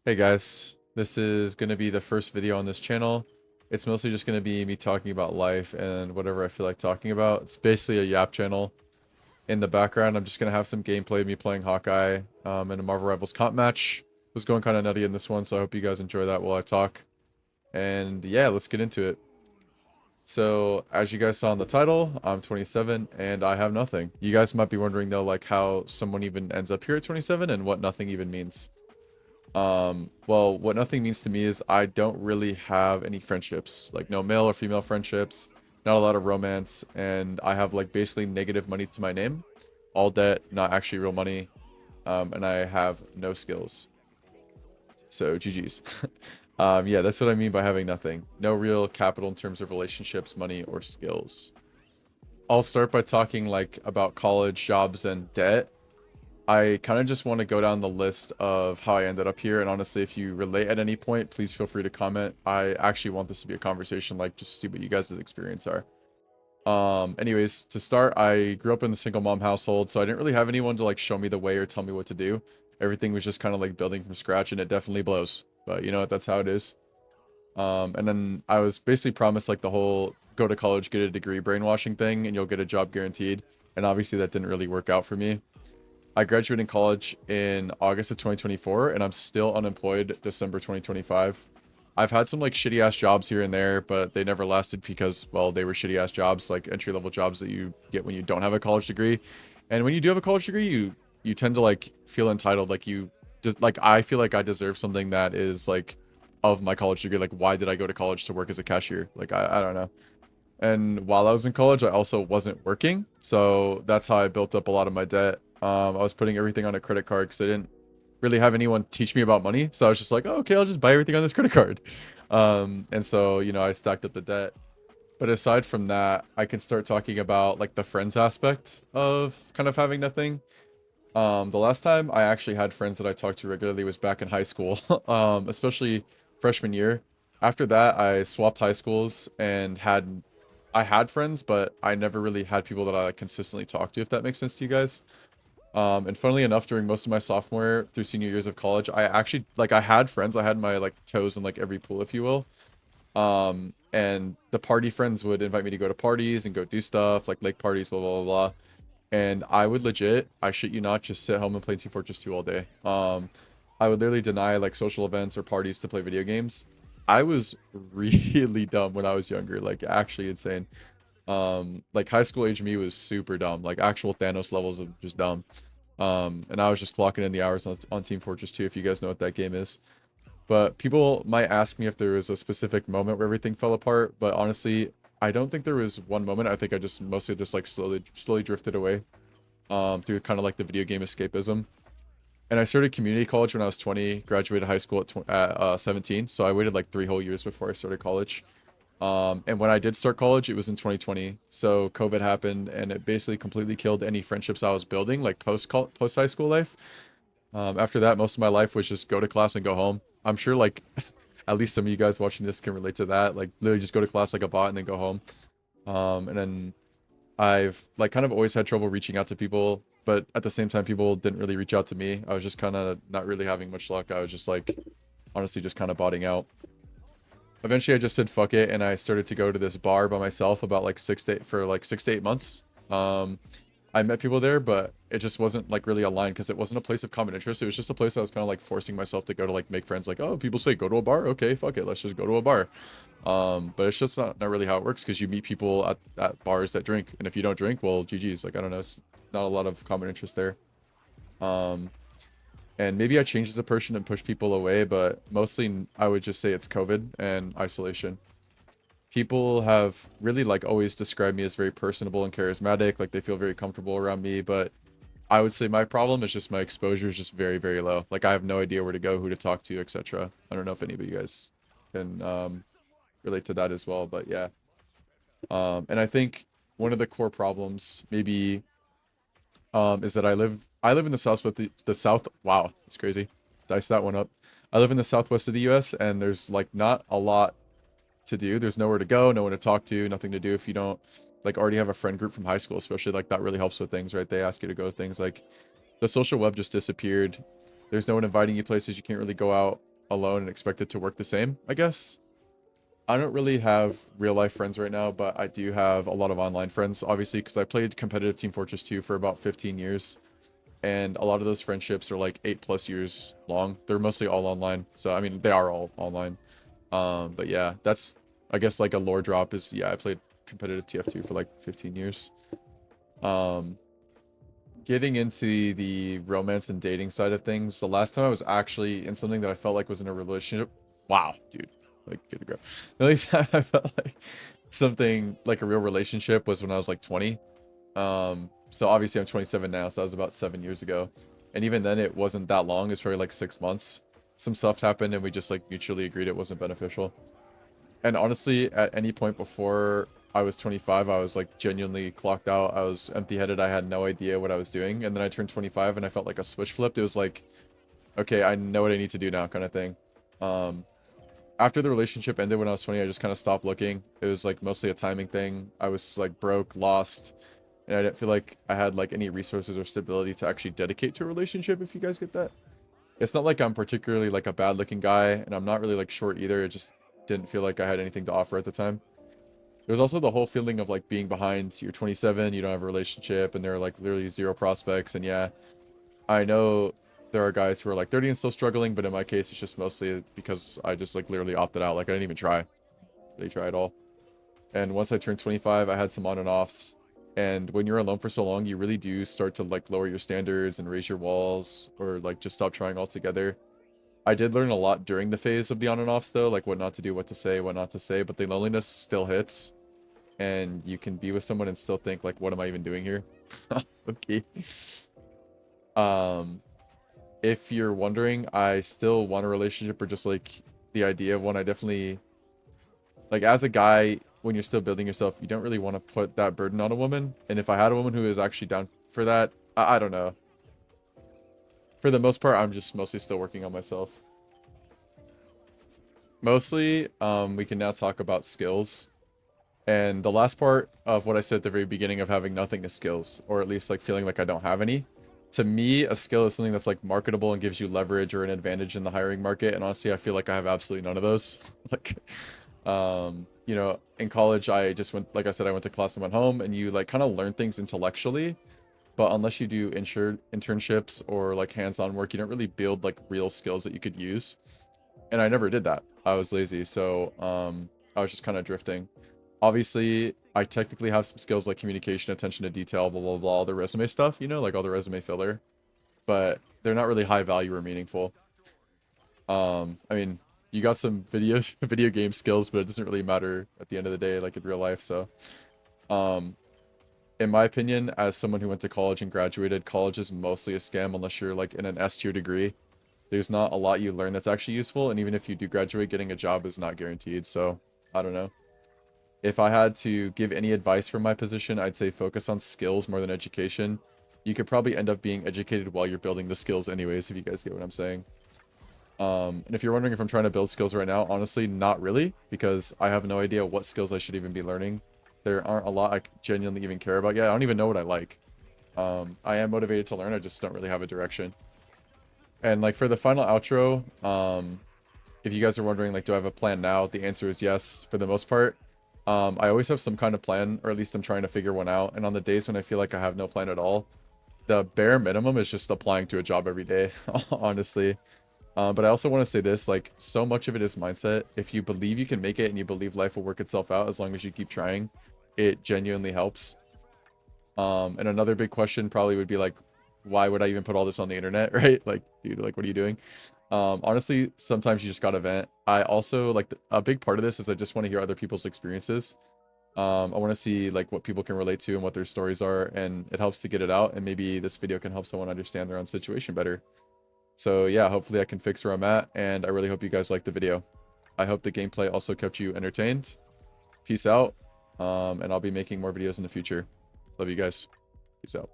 Hey guys, this is going to be the first video on this channel. It's mostly just going to be me talking about life and whatever I feel like talking about. It's basically a Yap channel. In the background, I'm just going to have some gameplay of me playing Hawkeye in a Marvel Rivals comp match. Was going kind of nutty in this one, so I hope you guys enjoy that while I talk. And yeah, let's get into it. So, as you guys saw in the title, I'm 27 and I have nothing. You guys might be wondering though, like how someone even ends up here at 27 and what nothing even means. Well, what nothing means to me is I don't really have any friendships, like no male or female friendships, not a lot of romance, and I have like basically negative money to my name, all debt, not actually real money, and I have no skills. So GG's. Yeah, that's what I mean by having nothing. No real capital in terms of relationships, money, or skills. I'll start by talking like about college, jobs, and debt. I kind of just want to go down the list of how I ended up here. And honestly, if you relate at any point, please feel free to comment. I actually want this to be a conversation, like just see what you guys' experience are. Anyways, to start, I grew up in a single mom household, so I didn't really have anyone to like show me the way or tell me what to do. Everything was just kind of like building from scratch, and it definitely blows. But you know what, that's how it is. And then I was basically promised like the whole go to college, get a degree brainwashing thing, and you'll get a job guaranteed. And obviously that didn't really work out for me. I graduated college in August of 2024 and I'm still unemployed December 2025. I've had some like shitty ass jobs here and there, but they never lasted because, well, they were shitty ass jobs, like entry level jobs that you get when you don't have a college degree. And when you do have a college degree, you tend to like feel entitled, like you just like I feel like I deserve something that is like of my college degree. Like, why did I go to college to work as a cashier? Like, I don't know. And while I was in college, I also wasn't working. So that's how I built up a lot of my debt. I was putting everything on a credit card because I didn't really have anyone teach me about money. So I was just like, oh, okay, I'll just buy everything on this credit card. And so, you know, I stacked up the debt. But aside from that, I can start talking about like the friends aspect of kind of having nothing. The last time I actually had friends that I talked to regularly was back in high school, especially freshman year. After that, I swapped high schools and I had friends, but I never really had people that I like consistently talked to, if that makes sense to you guys. And funnily enough, during most of my sophomore through senior years of college, I actually like I had friends. I had my like toes in like every pool, if you will. And the party friends would invite me to go to parties and go do stuff like lake parties, blah blah blah blah. And I would legit, I shit you not, just sit home and play Team Fortress 2 all day. I would literally deny like social events or parties to play video games. I was really dumb when I was younger, like actually insane. Like high school age me was super dumb, like actual Thanos levels of just dumb. And I was just clocking in the hours on Team Fortress 2, if you guys know what that game is. But people might ask me if there was a specific moment where everything fell apart, but honestly, I don't think there was one moment. I think I just mostly just like slowly drifted away through kind of like the video game escapism. And I started community college when I was 20, graduated high school at 17, so I waited like 3 whole years before I started college. And when I did start college, it was in 2020. So COVID happened and it basically completely killed any friendships I was building, like post high school life. After that, most of my life was just go to class and go home. I'm sure like at least some of you guys watching this can relate to that. Like literally just go to class like a bot and then go home. And then I've like kind of always had trouble reaching out to people, but at the same time, people didn't really reach out to me. I was just kind of not really having much luck. I was just like honestly just kind of botting out. Eventually I just said fuck it and I started to go to this bar by myself about like 6 to 8 months. I met people there, but it just wasn't like really aligned because it wasn't a place of common interest. It was just a place I was kind of like forcing myself to go to like make friends. Like, oh, people say go to a bar. Okay, fuck it, let's just go to a bar. But it's just not really how it works because you meet people at bars that drink, and if you don't drink, well, GG's. Like I don't know, it's not a lot of common interest there. Um, and maybe I changed as a person and push people away, but mostly I would just say it's COVID and isolation. People have really like always described me as very personable and charismatic, like they feel very comfortable around me, but I would say my problem is just my exposure is just very, very low. Like I have no idea where to go, who to talk to, etc. I don't know if any of you guys can relate to that as well, but yeah. And I think one of the core problems maybe is that I live in the south, but the south. Wow, that's crazy. Dice that one up. I live in the southwest of the U.S. and there's like not a lot to do. There's nowhere to go, no one to talk to, nothing to do if you don't like already have a friend group from high school, especially like that really helps with things, right? They ask you to go to things like the social web just disappeared. There's no one inviting you places, you can't really go out. alone and expect it to work the same, I guess. I don't really have real life friends right now, but I do have a lot of online friends, obviously, because I played competitive Team Fortress 2 for about 15 years. And a lot of those friendships are like 8+ years long. They're mostly all online. So, I mean, they are all online. But yeah, that's, I guess, like a lore drop is, yeah, I played competitive TF2 for like 15 years. Getting into the romance and dating side of things, the last time I was actually in something that I felt like was in a relationship. Wow, dude. Like, good to go. The only time I felt like something like a real relationship was when I was like 20. So obviously I'm 27 now, so that was about 7 years ago. And even then it wasn't that long, it was probably like 6 months. Some stuff happened and we just like mutually agreed it wasn't beneficial. And honestly, at any point before I was 25, I was like genuinely clocked out. I was empty-headed. I had no idea what I was doing. And then I turned 25 and I felt like a switch flipped. It was like, okay, I know what I need to do now, kind of thing. After the relationship ended when I was 20, I just kind of stopped looking. It was like mostly a timing thing. I was like broke, lost, and I didn't feel like I had like any resources or stability to actually dedicate to a relationship, if you guys get that. It's not like I'm particularly like a bad looking guy, and I'm not really like short either. It just didn't feel like I had anything to offer at the time. There's also the whole feeling of like being behind. You're 27, you don't have a relationship, and there are like literally zero prospects. And yeah, I know there are guys who are like 30 and still struggling, but in my case, it's just mostly because I just like literally opted out. Like I didn't even try. Really try at all. And once I turned 25, I had some on and offs. And when you're alone for so long, you really do start to like lower your standards and raise your walls, or like just stop trying altogether. I did learn a lot during the phase of the on and offs though, like what not to do, what to say, what not to say, but the loneliness still hits. And you can be with someone and still think like, what am I even doing here? Okay. If you're wondering, I still want a relationship or just like the idea of one. I definitely, like, as a guy, when you're still building yourself, you don't really want to put that burden on a woman. And if I had a woman who is actually down for that, I don't know. For the most part, I'm just mostly still working on myself. Mostly, we can now talk about skills. And the last part of what I said at the very beginning of having nothing is skills, or at least like feeling like I don't have any. To me, a skill is something that's like marketable and gives you leverage or an advantage in the hiring market. And honestly, I feel like I have absolutely none of those. Like, you know, in college, I just went, like I said, I went to class and went home, and you like kind of learn things intellectually, but unless you do internships or like hands-on work, you don't really build like real skills that you could use. And I never did that. I was lazy, so I was just kind of drifting. Obviously, I technically have some skills like communication, attention to detail, blah, blah, blah, all the resume stuff, you know, like all the resume filler, but they're not really high value or meaningful. I mean, you got some video game skills, but it doesn't really matter at the end of the day, like in real life. So, um, in my opinion, as someone who went to college and graduated, college is mostly a scam unless you're like in an S tier degree. There's not a lot you learn that's actually useful, and even if you do graduate, getting a job is not guaranteed. So, I don't know. If I had to give any advice from my position, I'd say focus on skills more than education. You could probably end up being educated while you're building the skills anyways, if you guys get what I'm saying. And if you're wondering if I'm trying to build skills right now, honestly, not really, because I have no idea what skills I should even be learning. There aren't a lot I genuinely even care about yet. I don't even know what I like. I am motivated to learn, I just don't really have a direction. And like for the final outro, if you guys are wondering like, do I have a plan now? The answer is yes, for the most part. I always have some kind of plan, or at least I'm trying to figure one out. And on the days when I feel like I have no plan at all, the bare minimum is just applying to a job every day, honestly. But I also want to say this, like, so much of it is mindset. If you believe you can make it and you believe life will work itself out as long as you keep trying, it genuinely helps. And another big question probably would be like, why would I even put all this on the internet, right? Like, dude, like, what are you doing? Honestly, sometimes you just gotta vent. I also, like, a big part of this is I just want to hear other people's experiences. I want to see, like, what people can relate to and what their stories are, and it helps to get it out, and maybe this video can help someone understand their own situation better. So yeah, hopefully I can fix where I'm at, and I really hope you guys liked the video. I hope the gameplay also kept you entertained. Peace out, and I'll be making more videos in the future. Love you guys. Peace out.